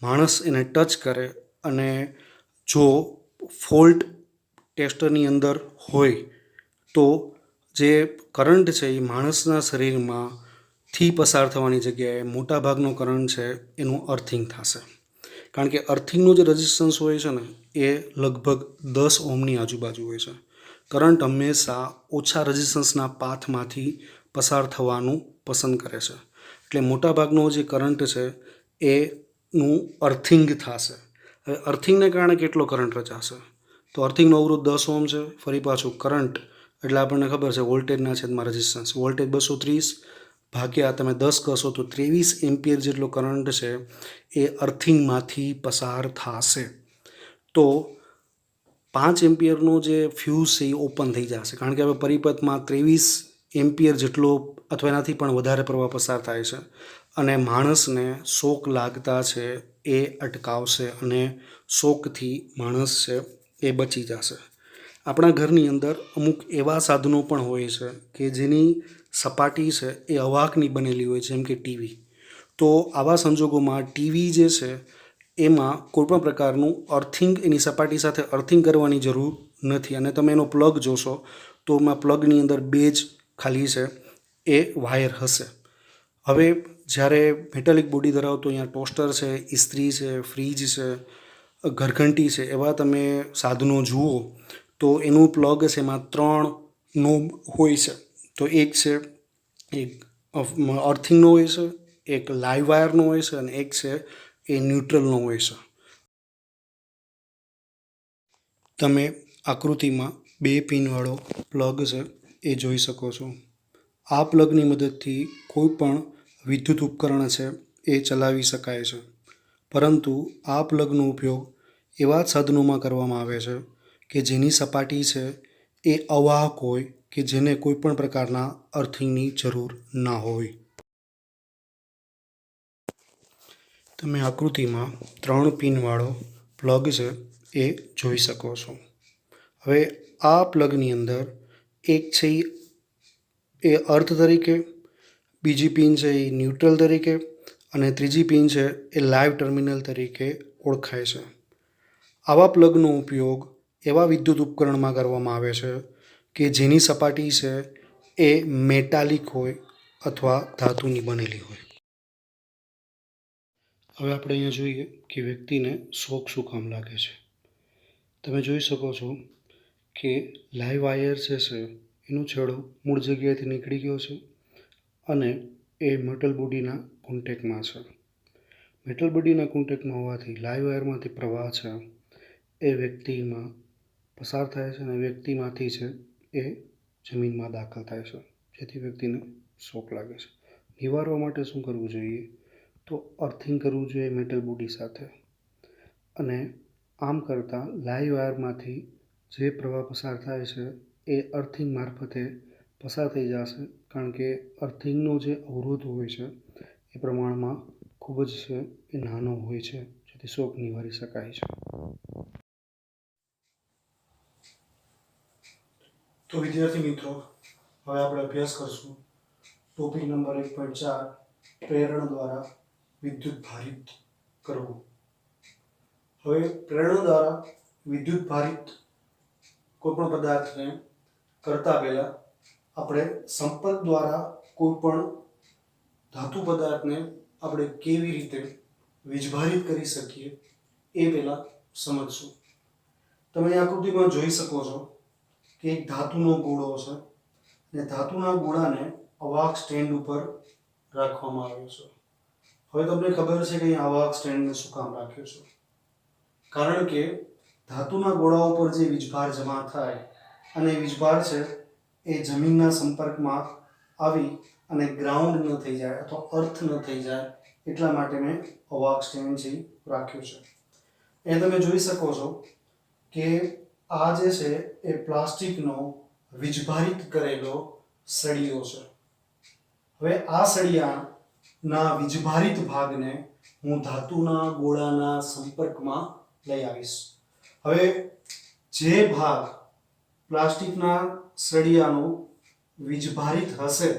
માણસ એને ટચ કરે અને જો ફોલ્ટ ટેસ્ટરની અંદર હોય તો જે કરંટ છે એ માણસના શરીરમાંથી પસાર થવાની જગ્યાએ મોટાભાગનો કરંટ છે એનું અર્થિંગ થશે. કારણ કે અર્થિંગનું જે રેઝિસ્ટન્સ હોય છે ને એ લગભગ 10 ઓહમની આજુબાજુ હોય છે. કરંટ હંમેશા ઓછા રેઝિસ્ટન્સના પાથમાંથી પસાર થવાનું પસંદ કરે છે, એટલે મોટાભાગનો જે કરંટ છે એનું અર્થિંગ થશે. હવે અર્થિંગને કારણે કેટલો કરંટ રચાશે? તો અર્થિંગનો અવરોધ 10 ઓહમ છે. ફરી પાછું કરંટ એટલે આપણને ખબર છે વોલ્ટેજના છેદમાં રેઝિસ્ટન્સ. વોલ્ટેજ 230 ભાગ્યા તમે 10 કરશો તો 23 એમ્પિયર જેટલો કરંટ છે એ અર્થિંગમાંથી પસાર થશે. તો 5 એમ્પિયરનો જે ફ્યુઝ છે એ ઓપન થઈ જશે, કારણ કે હવે પરિપથમાં 23 એમ્પિયર જેટલો અથવા એનાથી પણ વધારે પ્રવાહ પસાર થાય છે, અને માણસને શોક લાગતા છે એ અટકાવશે અને શોકથી માણસ છે એ બચી જશે. આપણા ઘરની અંદર અમુક એવા સાધનો પણ હોય છે કે જેની સપાટી છે એ અવાહકની બનેલી હોય છે, જેમ કે ટીવી. તો આવા સંજોગોમાં ટીવી જે છે એમાં કોઈપણ પ્રકારનું અર્થિંગ, એની સપાટી સાથે અર્થિંગ કરવાની જરૂર નથી, અને તમે એનો પ્લગ જોશો તો એમાં પ્લગની અંદર 2 જ ખાલી છે એ વાયર હશે. હવે જ્યારે મેટાલિક બોડી ધરાવતો અહીંયા ટોસ્ટર છે, ઇસ્ત્રી છે, ફ્રીજ છે, ઘરઘંટી છે, એવા તમે સાધનો જુઓ તો એનું પ્લગ છે એમાં 3 નોબ હોય છે. તો એક છે એક અર્થિંગનો હોય છે, એક લાઈવ વાયરનો હોય છે અને એક છે એ ન્યુટ્રલનો હોય છે. તમે આકૃતિમાં 2 પિનવાળો પ્લગ છે એ જોઈ શકો છો. આ પ્લગની મદદથી કોઈ પણ વિદ્યુત ઉપકરણ છે એ ચલાવી શકાય છે. પરંતુ આ પ્લગનો ઉપયોગ એવા સાધનોમાં કરવામાં આવે છે કે જેની સપાટી છે એ અવાહક હોય કે જેને કોઈ પણ પ્રકારના અર્થિંગની જરૂર ના હોય. તમે આકૃતિમાં 3 પિનવાળો પ્લગ છે એ જોઈ શકો છો. હવે આ પ્લગની અંદર એક છે એ અર્થ તરીકે, બીજી પિન છે એ ન્યુટ્રલ તરીકે અને ત્રીજી પિન છે એ લાઈવ ટર્મિનલ તરીકે ઓળખાય છે. આવા પ્લગનો ઉપયોગ એવા વિદ્યુત ઉપકરણમાં કરવામાં આવે છે કે જેની સપાટી છે એ મેટાલિક હોય અથવા ધાતુની બનેલી હોય. હવે આપણે અહીંયા જોઈએ કે વ્યક્તિને શોક શું કામ લાગે છે. તમે જોઈ શકો છો કે લાઈવ વાયર છે એનો છેડો મૂળ જગ્યાએથી નીકળી ગયો છે અને એ મેટલ બોડીના કોન્ટેક્ટમાં છે. મેટલ બોડીના કોન્ટેક્ટમાં હોવાથી લાઈવ વાયરમાંથી પ્રવાહ છે એ વ્યક્તિમાં પસાર થાય છે અને વ્યક્તિમાંથી છે એ જમીનમાં દાખલ થાય છે, જેથી વ્યક્તિને શોક લાગે છે. નિવારવા માટે શું કરવું જોઈએ? તો અર્થિંગ કરવું જોઈએ મેટલ બોડી સાથે, અને આમ કરતાં લાઈવ વાયરમાંથી જે પ્રવાહ પસાર થાય છે એ અર્થિંગ મારફતે પસાર થઈ જશે, કારણ કે અર્થિંગનો જે અવરોધ હોય છે એ પ્રમાણમાં ખૂબ જ છે એ નાનો હોય છે, જેથી શોક નિવારી શકાય છે. તો વિદ્યાર્થી મિત્રો, હવે આપણે અભ્યાસ કરશું ટોપિક નંબર 1.4 પ્રેરણ દ્વારા વિદ્યુત ભારિત કરવું. હવે પ્રેરણ દ્વારા વિદ્યુત ભારિત કોઈ પણ પદાર્થને કરતા પહેલા આપણે સંપર્ક દ્વારા કોઈ પણ ધાતુ પદાર્થને આપણે કેવી રીતે વીજભારિત કરી શકીએ એ પહેલા સમજશું. તમે આકૃતિમાં જોઈ શકો છો કે એક ધાતુનો ગોળો છે અને ધાતુના ગોળાને અવાહક સ્ટેન્ડ ઉપર રાખવામાં આવ્યો છે. હવે તમને ખબર છે કે અહીં અવાહક સ્ટેન્ડને શું કામ રાખ્યો છે? કારણ કે ધાતુના ગોળા ઉપર જે વીજભાર જમા થાય અને વીજભાર છે એ જમીનના સંપર્કમાં આવી અને ગ્રાઉન્ડ ન થઈ જાય અથવા અર્થ ન થઈ જાય એટલા માટે મેં અવાહક સ્ટેન્ડ છે રાખ્યું છે. એ તમે જોઈ શકો છો કે આ જે છે એ પ્લાસ્ટિકનો વીજભારિત કરેલો સળિયો છે. હવે આ સળિયાના વીજભારિત ભાગને હું ધાતુના ગોળાના સંપર્કમાં લઈ આવીશ. હવે જે ભાગ પ્લાસ્ટિકના સળિયાનો વીજભારિત હશે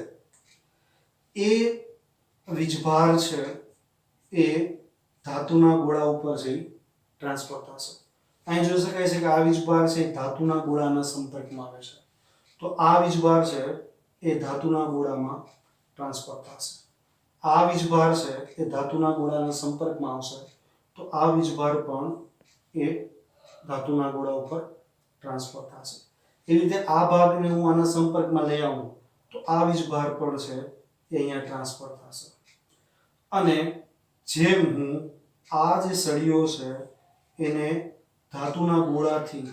એ વીજભાર છે એ ધાતુના ગોળા ઉપર જઈ ટ્રાન્સફર થશે. અહીં જોઈ શકાય છે કે આ વીજભાર છે ધાતુના ગોળાના સંપર્કમાં આવે છે, તો આ વીજભાર છે એ ધાતુના ગોળામાં ટ્રાન્સફર થશે. આ વીજભાર છે એ ધાતુના ગોળાના સંપર્કમાં આવશે, તો આ વીજભાર પણ એ ધાતુના ગોળા ઉપર ટ્રાન્સફર થશે. એ રીતે આ ભાગને હું આના સંપર્કમાં લઈ આવું તો આ વીજભાર પણ છે એ અહીંયા ટ્રાન્સફર થશે. અને જેમ હું આ જે સળિયો છે એને ધાતુના ગોળાથી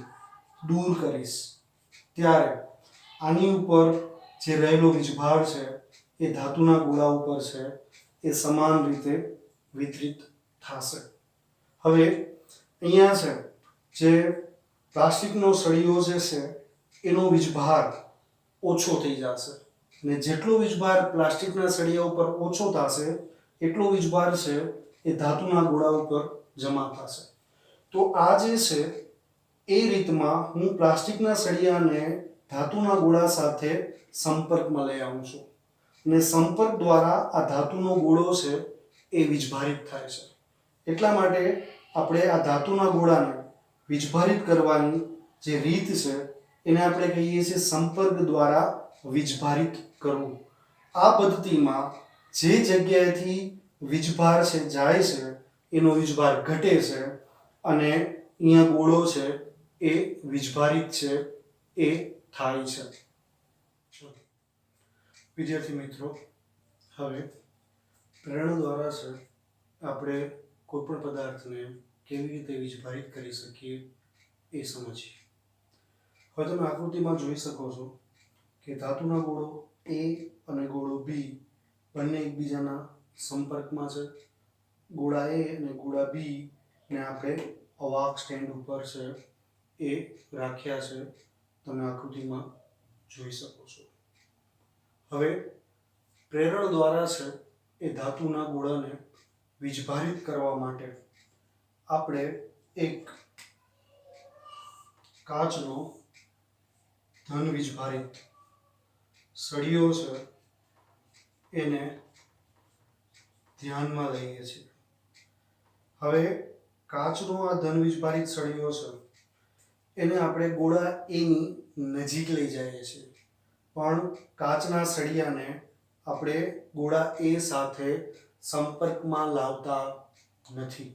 દૂર કરીશ ત્યારે આની ઉપર જે રહેલો વીજભાર છે એ ધાતુના ગોળા ઉપર છે એ સમાન રીતે વિતરિત થશે. હવે અહીંયા છે જે પ્લાસ્ટિકનો સળિયો જે છે એનો વીજભાર ઓછો થઈ જશે, અને જેટલો વીજભાર પ્લાસ્ટિકના સળિયા ઉપર ઓછો થશે એટલો વીજભાર છે એ ધાતુના ગોળા ઉપર જમા થશે. તો આ જે છે એ રીતમાં હું પ્લાસ્ટિકના સળિયાને ધાતુના ગોળા સાથે સંપર્કમાં લઈ આવું છું, અને સંપર્ક દ્વારા આ ધાતુનો ગોળો છે એ વીજભારિત થાય છે. એટલા માટે આપણે આ ધાતુના ગોળાને વીજભારિત કરવાની જે રીત છે એને આપણે કહીએ છીએ સંપર્ક દ્વારા વીજભારિત કરવું. આ પદ્ધતિમાં જે જગ્યાએથી વીજભાર છે જાય છે એનો વીજભાર ઘટે છે અને અહીંયા ગોળો છે એ વીજભારિત છે એ થાય છે. વિદ્યાર્થી મિત્રો, હવે પ્રેરણા દ્વારા છે આપણે કોઈ પણ પદાર્થને કેવી રીતે વીજભારિત કરી શકીએ એ સમજીએ. હવે તમે આકૃતિમાં જોઈ શકો છો કે ધાતુના ગોળો A અને ગોળો B બંને એકબીજાના સંપર્કમાં છે. ગોળા A અને ગોળા B ને આપણે અવાહક સ્ટેન્ડ ઉપર છે એ રાખ્યા છે, તમે આકૃતિમાં જોઈ શકો છો. હવે પ્રેરણ દ્વારા છે એ ધાતુના ગોળાને વીજભારિત કરવા માટે આપણે એક કાચનો ધન વીજભારિત સળિયો છે એને ધ્યાનમાં લઈએ છીએ. હવે કાચનો આ ધન વીજભારિત સળિયો છે એને આપણે ગોળા A ની નજીક લઈ જઈએ છીએ, પણ કાચના સળિયાને આપણે ગોળા A સાથે સંપર્કમાં લાવતા નથી.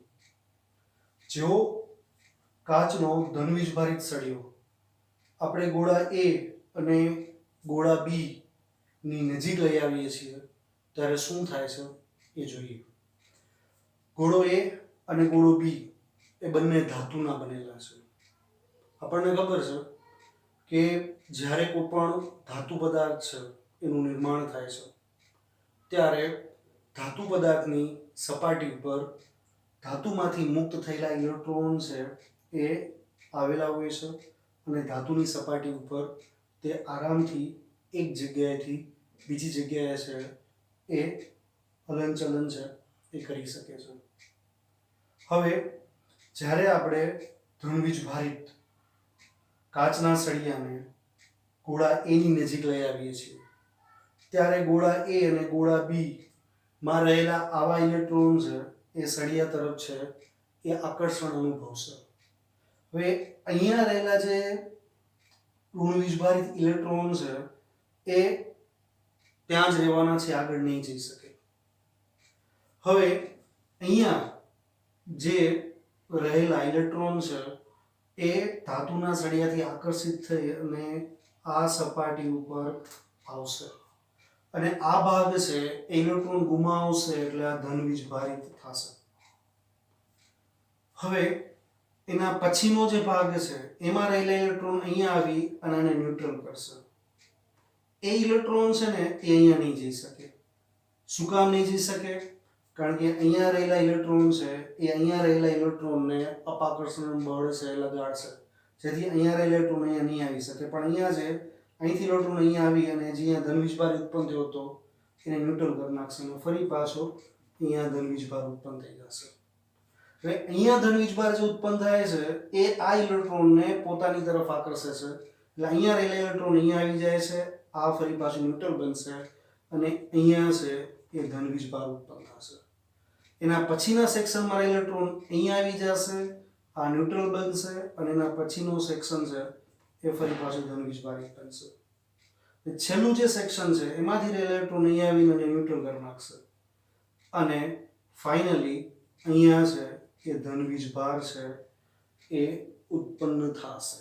જેવો કાચનો ધન વીજભારિત સળિયો આપણે ગોળા A અને ગોળા B ની નજીક લઈ આવીએ છીએ ત્યારે શું થાય છે એ જોઈએ. ગોળો A અને ગોળો B એ બંને ધાતુના બનેલા છે. આપણને ખબર છે કે જ્યારે કોઈ પણ ધાતુ પદાર્થ છે એનું નિર્માણ થાય છે ત્યારે ધાતુ પદાર્થની સપાટી ઉપર ધાતુમાંથી મુક્ત થયેલા ઇલેક્ટ્રોન છે એ આવેલા હોય છે અને ધાતુની સપાટી ઉપર તે આરામથી એક જગ્યાએથી બીજી જગ્યાએ છે એ હલનચલન છે એ કરી શકે છે. હવે જ્યારે આપણે ધનવીજભારિત કાચના સળિયાને ગોળા A ની નજીક લઈ આવીએ છીએ ત્યારે ગોળા A અને ગોળા B માં રહેલા આવા ઇલેક્ટ્રોન છે એ સળિયા તરફ છે એ આકર્ષણ અનુભવશે. હવે અહીંયા રહેલા જે ઋણવીજભારિત ઇલેક્ટ્રોન છે એ ત્યાં જ રહેવાના છે, આગળ નહીં જઈ શકે. હવે અહીંયા જે રહેલા ઇલેક્ટ્રોન છે એ ધાતુના સળિયાથી આકર્ષિત થઈ અને આ સપાટી ઉપર આવશે અને આ ભાગ છે ઇલેક્ટ્રોન ગુમાવશે એટલે આ ધનવીજભારિત થશે. હવે એના પછીનો જે ભાગ છે એમાં રહેલા ઇલેક્ટ્રોન અહીંયા આવી અને આને ન્યુટ્રલ કરશે. એ ઇલેક્ટ્રોન છે ને એ અહીંયા નહીં જઈ શકે. શું કામ નહીં જઈ શકે? કારણ કે અહીંયા રહેલા ઇલેક્ટ્રોન છે એ અહીંયા રહેલા ઇલેક્ટ્રોનને અપાકર્ષણ બળ છે લગાડશે, જેથી અહીંયા રહેલા ઇલેક્ટ્રોન અહીંયા નહીં આવી શકે. પણ અહીંયા છે અહીંથી ઇલેક્ટ્રોન અહીંયા આવી અને જે અહીંયા ધનવીજભાર ઉત્પન્ન થયો હતો એને ન્યુટ્રલ કરી નાખશે અને ફરી પાછો અહીંયા ધનવીજભાર ઉત્પન્ન થઈ જશે. હવે અહીંયા ધનવીજભાર જે ઉત્પન્ન થાય છે એ આ ઇલેક્ટ્રોનને પોતાની તરફ આકર્ષે છે, એટલે અહીંયા રહેલા ઇલેક્ટ્રોન અહીંયા આવી જાય છે, આ ફરી પાછું ન્યુટ્રલ બનશે અને અહીંયા છે એ ધનવીજભાર ઉત્પન્ન થશે. એના પછીના સેક્શનમાં ઇલેક્ટ્રોન અહીંયા આવી જશે, આ ન્યુટ્રલ બનશે અને એના પછીનો સેક્શન છે એ ફરી પાછું ધનવીજભારિત બનશે. છેલ્લું જે સેક્શન છે એમાંથી ઇલેક્ટ્રોન અહીંયા આવીને ન્યુટ્રલ કરી નાખશે અને ફાઇનલી અહીંયા છે એ ધનવીજભાર છે એ ઉત્પન્ન થશે.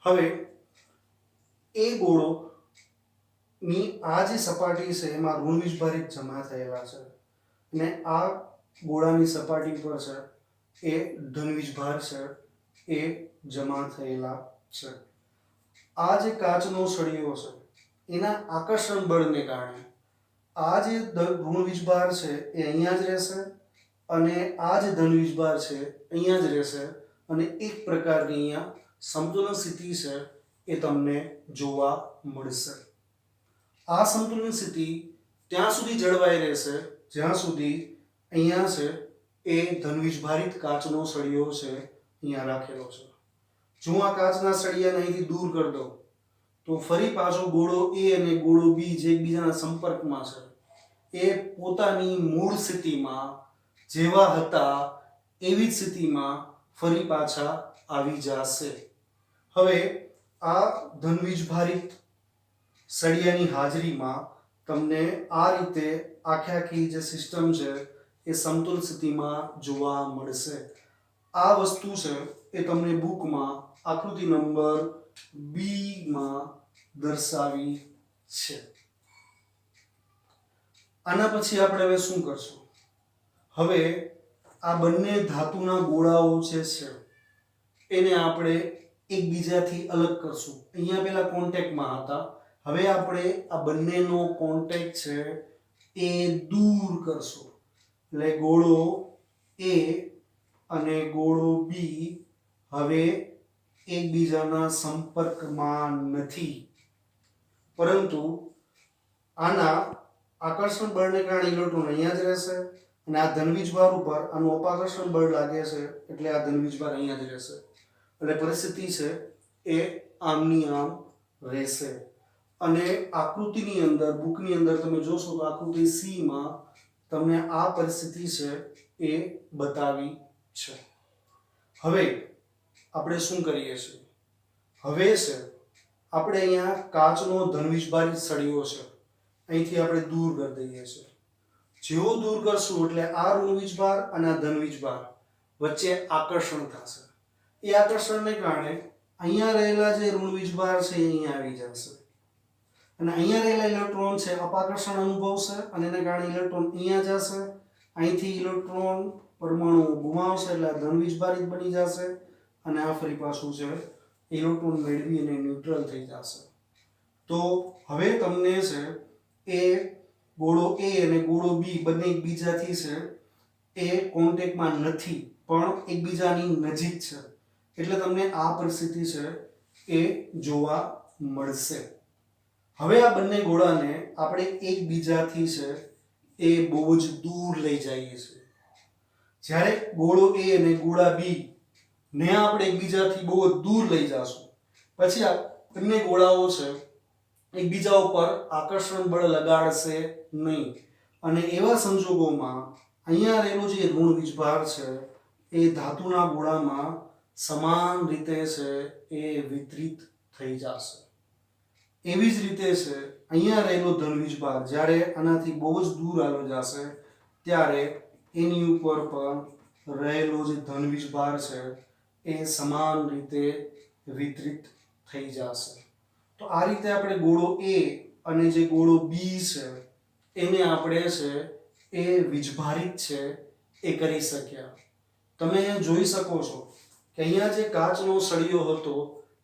હવે એ ગોળો ની આ જે સપાટી છે એમાં ઋણવીજભારિત જમા થયેલા છે અને આ ગોળાની સપાટી પર છે એ ધનવીજભાર છે એ જમા થયેલા છે. આ જે કાચનો સળિયો છે એના આકર્ષણ બળને કારણે આ જે ઋણવીજભાર છે એ અહીંયા જ રહેશે અને આ જે ધનવીજભાર છે અહીંયા જ રહેશે અને એક પ્રકારની અહીંયા સમતુલન સ્થિતિ છે એ તમને જોવા મળશે. આ સંતુલન સ્થિતિ ત્યાં સુધી જળવાઈ રહેશે જ્યાં સુધી અહીંયા છે એ ધનવીજભારિત કાચનો સળિયો છે અહીંયા રાખેલો છે. જો આ કાચના સળિયાને અહીંથી દૂર કરી દો તો ફરી પાછો ગોળો A અને ગોળો B જે એકબીજાના સંપર્કમાં છે એ પોતાની મૂળ સ્થિતિમાં જેવા હતા એવી જ સ્થિતિમાં ફરી પાછા આવી જશે. હવે આ ધનવીજભારિત સળિયાની હાજરીમાં તમને આ રીતે આખી જે સિસ્ટમ છે એ સમતુલ સ્થિતિમાં જોવા મળશે. આ વસ્તુ છે એ તમને બુકમાં આકૃતિ નંબર બી માં દર્શાવી છે. આના પછી આપણે હવે શું કરશું? હવે આ બંને ધાતુના ગોળાઓ જે છે એને આપણે એકબીજાથી અલગ કરશું. અહીંયા પેલા કોન્ટેક્ટમાં હતા, હવે આપણે આ બંનેનો કોન્ટેક્ટ છે એ દૂર કરશું. એટલે ગોળો એ અને ગોળો બી હવે એકબીજાના સંપર્કમાં નથી, પરંતુ આના આકર્ષણ બળને કારણે ઇલેક્ટ્રોન અહીંયા જ રહેશે અને આ ધન વીજભાર ઉપર આનું અપાકર્ષણ બળ લાગે છે એટલે આ ધન વીજભાર અહીંયા જ રહેશે. એટલે પરિસ્થિતિ છે એ આમની આમ રહેશે. અને આકૃતિની અંદર, બુકની અંદર તમે જોશો તો આકૃતિ સી માં તમને આ પરિસ્થિતિ છે એ બતાવી છે. હવે આપણે શું કરીએ છીએ? હવે છે આપણે અહીંયા કાચનો ધન વીજભારિત સળિયો છે, અહીંથી આપણે દૂર કરી દઈએ છીએ. જેવો દૂર કરશું એટલે આ ઋણ વીજભાર અને આ ધન વીજભાર વચ્ચે આકર્ષણ થશે. એ આકર્ષણને કારણે અહીંયા રહેલા જે ઋણ વીજભાર છે એ અહીંયા આવી જશે અને અહીંયા રહેલા ઇલેક્ટ્રોન છે અપાકર્ષણ અનુભવશે અને એને કારણે ઇલેક્ટ્રોન અહીંયા જશે. અહીંથી ઇલેક્ટ્રોન પરમાણુ ગુમાવશે એટલે આ ધન વીજભારિત બની જશે અને આ ફરી પાછું છે ઇલેક્ટ્રોન મેળવી અને ન્યુટ્રલ થઈ જશે. તો હવે તમને છે એ ગોળો એ અને ગોળો બી બંને એકબીજાથી છે એ કોન્ટેક્ટમાં નથી પણ એકબીજાની નજીક છે, એટલે તમને આ પરિસ્થિતિ છે એ જોવા મળશે. હવે આ બંને ગોળાને આપણે એકબીજાથી છે એ બહુ જ દૂર લઈ જઈએ છીએ. જ્યારે ગોળો એ અને ગોળા બી ને આપણે એકબીજાથી બહુ દૂર લઈ જશું પછી આ બંને ગોળાઓ છે એકબીજા ઉપર આકર્ષણ બળ લગાડશે નહીં અને એવા સંજોગોમાં અહીંયા રહેલો જે ઋણ વીજભાર છે એ ધાતુના ગોળામાં સમાન રીતે છે એ વિતરિત થઈ જશે. એવી જ રીતે છે અહીંયા રહેલો ધન વીજભાર જ્યારે આનાથી બહુ જ દૂર આવ્યો જશે ત્યારે એની ઉપર પણ રહેલો જે ધન વીજભાર છે એ સમાન રીતે વિતરિત થઈ જશે. તો આ રીતે આપણે ગોળો એ અને જે ગોળો બી છે એને આપણે છે એ વીજભારિત છે એ કરી શક્યા. તમે અહીંયા જોઈ શકો છો કે અહીંયા જે કાચનો સળિયો હતો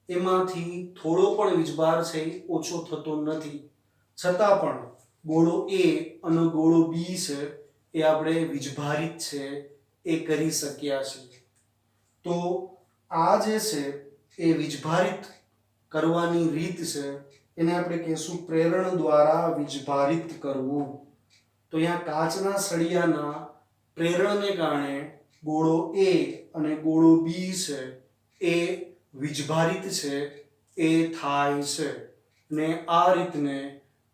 એમાંથી થોડો પણ વીજભાર છે એ ઓછો થતો નથી, છતાં પણ ગોળો એ અને ગોળો બી છે એ આપણે વીજભારિત છે એ કરી શક્યા છીએ. તો આ જે છે એ વીજભારિત કરવાની રીત છે એને આપણે કહીશું પ્રેરણ દ્વારા વીજભારિત કરવું. તો અહીંયા કાચના સળિયાના પ્રેરણને કારણે ગોળો એ અને ગોળો બી છે એ વીજભારિત છે એ થાય છે ને આ રીતને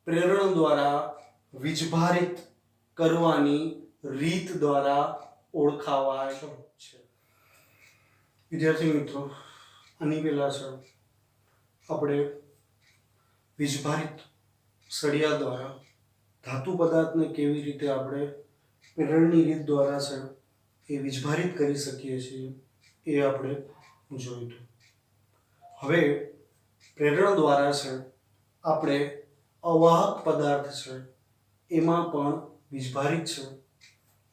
પ્રેરણ દ્વારા વીજભારિત કરવાની રીત દ્વારા ઓળખાવાય છે. વિદ્યાર્થી મિત્રો, આની પહેલા છે આપણે વીજભારિત સળિયા દ્વારા ધાતુ પદાર્થને કેવી રીતે આપણે પ્રેરણની રીત દ્વારા છે એ વીજભારિત કરી શકીએ છીએ એ આપણે જોયું. હવે પ્રેરણ દ્વારા છે આપણે અવાહક પદાર્થ છે એમાં પણ વીજભારિત છે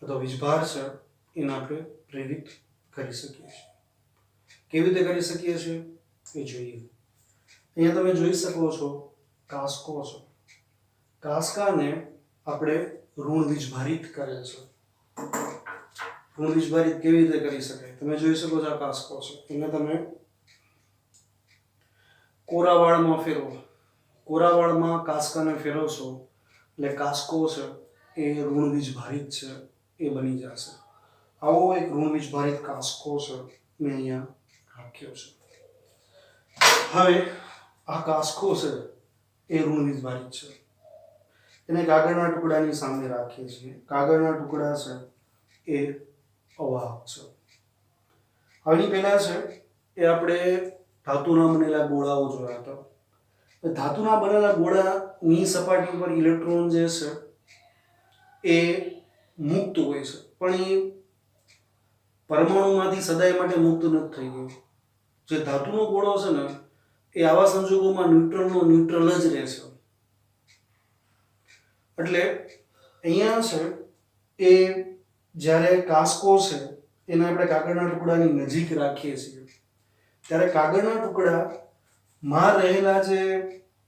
અથવા વીજભાર છે એને આપણે પ્રેરિત કરી શકીએ છીએ. કેવી રીતે કરી શકીએ છીએ એ જોઈએ. અહીંયા તમે જોઈ શકો છો કાસ્કો છે. કાસ્કાને આપણે ઋણ વીજભારિત કરે છે. ઋણ વીજભારિત કેવી રીતે કરી શકાય? તમે જોઈ શકો છો આ કાસ્કો છે, એને તમે કોરાવાળમાં ફેરવો. કોરાવાળમાં કાસ્કાને ફેરવશો એટલે કાસ્કો છે એ ઋણ વીજભારિત છે એ બની જશે. આવો એક ઋણ વીજભારિત કાસ્કો છે મેં અહીંયા રાખ્યો છે. હવે આ કાસ્કો છે એ ઋણ વીજભારિત છે. એને કાગળના ટુકડાની સામે રાખીએ છીએ. કાગળના ટુકડા છે એ અવાહક છે. આની પહેલા છે એ આપણે ધાતુના બનેલા ગોળાઓ જોયા હતા. ધાતુના બનેલા ગોળાની સપાટી ઉપર ઇલેક્ટ્રોન જે છે એ મુક્ત હોય છે, પણ એ પરમાણુમાંથી સદાય માટે મુક્ત નથી થઈ ગયો. જે ધાતુનો ગોળો છે ને એ આવા સંજોગોમાં ન્યુટ્રલ જ રહે છે. એટલે અહીંયા છે એ જ્યારે કાંસકો છે એને આપણે કાગળના ટુકડાની નજીક રાખીએ છીએ ત્યારે કાગળના ટુકડામાં રહેલા જે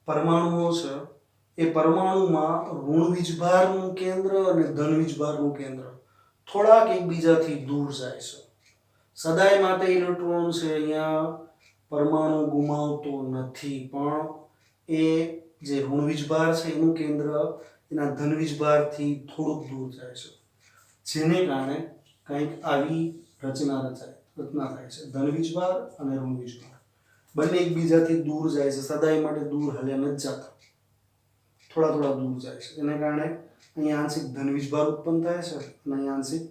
પરમાણુઓ છે એ પરમાણુમાં ઋણ વીજભારનું કેન્દ્ર અને ધન વીજભારનું કેન્દ્ર થોડાક એકબીજાથી દૂર જાય છે. સદાય માટે ઇલેક્ટ્રોન છે અહીંયા પરમાણુ ગુમાવતો નથી, પણ એ જે ઋણ વીજભાર છે એનું કેન્દ્ર એના ધન વીજભારથી થોડુંક દૂર જાય છે, જેને કારણે કંઈક આવી રચના થાય છે. ધન વીજભાર અને ઋણ વીજભાર બંને એકબીજાથી દૂર જાય છે, સદાય માટે દૂર હલ્યા નથી જતા, થોડા દૂર જાય છે. એને કારણે અહીંયા આંશિક ધન વીજભાર ઉત્પન્ન થાય છે અને અહીંયા આંશિક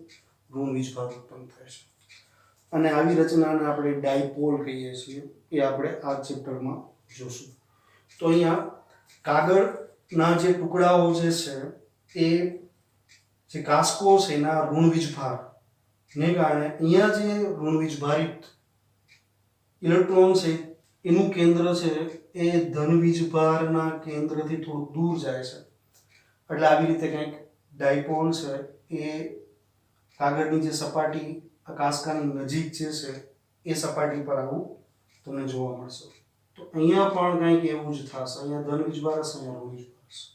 ઋણ વીજભાર ઉત્પન્ન થાય છે. અને આવી રચનાને આપણે ડાયપોલ કહીએ છીએ. એ આપણે આ ચેપ્ટરમાં જોશું. તો અહીંયા કાગળના જે ટુકડાઓ જે છે એ જે કાંસકો છે એના ઋણ વીજભારને કારણે અહીંયા જે ઋણ વીજભારિત ઇલેક્ટ્રોન છે એનું કેન્દ્ર છે એ ધન વીજભારના કેન્દ્રથી થોડું દૂર જાય છે. એટલે આવી રીતે કંઈક ડાયપોલ છે એ કાગળની જે સપાટી આ કાંસકાની નજીક જે છે એ સપાટી પર આવું તમને જોવા મળશે. તો અહીંયા પણ કંઈક એવું જ થશે. અહીંયા ધન વીજભાર હશે, અહીંયા ઋણ વીજભાર હશે.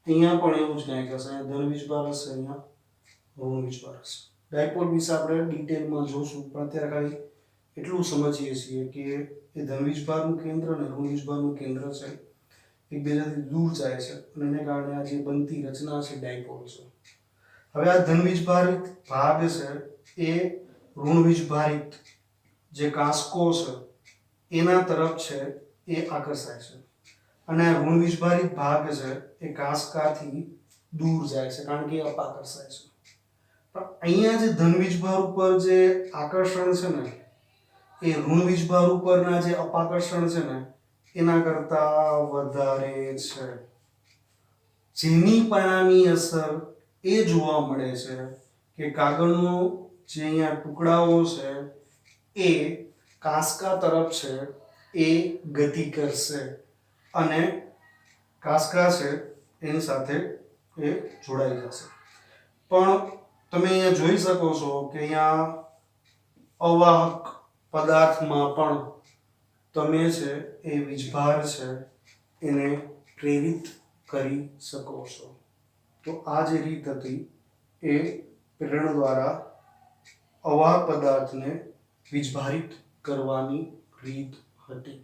અહીંયા પણ એવું જ કંઈક હશે. અહીંયા ધન વીજભાર હશે, અહીંયા ઋણ વીજભાર હશે. ડાયપોલ વિશે આપણે ડિટેલમાં જોશું, પણ અત્યારે ખાલી એટલું સમજીએ છીએ કે એ ધન વીજભારનું કેન્દ્ર અને ઋણ વીજભારનું કેન્દ્ર છે એકબીજાથી દૂર જાય છે અને એને કારણે આ જે બનતી રચના છે ડાયપોલ છે. હવે આ ધન વીજભારિત ભાગ છે એ ઋણ વીજભારિત જે કાંસકો છે એના તરફ છે એ આકર્ષાય છે અને આ ઋણ વીજભારિત ભાગ છે એ કાંસકાથી દૂર જાય છે કારણ કે એ અપાકર્ષાય છે. પણ અહીંયા જે ધન વીજભાર ઉપર જે આકર્ષણ છે ને એ ઋણ વીજભાર ઉપરના જે અપાકર્ષણ છે ને એના કરતા વધારે છે, જેની પરિણામી અસર એ જોવા મળે છે કે કાગળનો જે અહીંયા ટુકડાઓ છે એ કાંસકા તરફ છે એ ગતિ કરશે અને કાંસકા છે એની સાથે એ જોડાઈ જશે. પણ તમે અહીંયા જોઈ શકો છો કે અહીંયા અવાહક પદાર્થમાં પણ તમે છે એ વીજભાર છે એને પ્રેરિત કરી શકો છો. તો આ જે રીત હતી એ પ્રેરણ દ્વારા અવાહક પદાર્થને વીજભારિત કરવાની રીત હતી.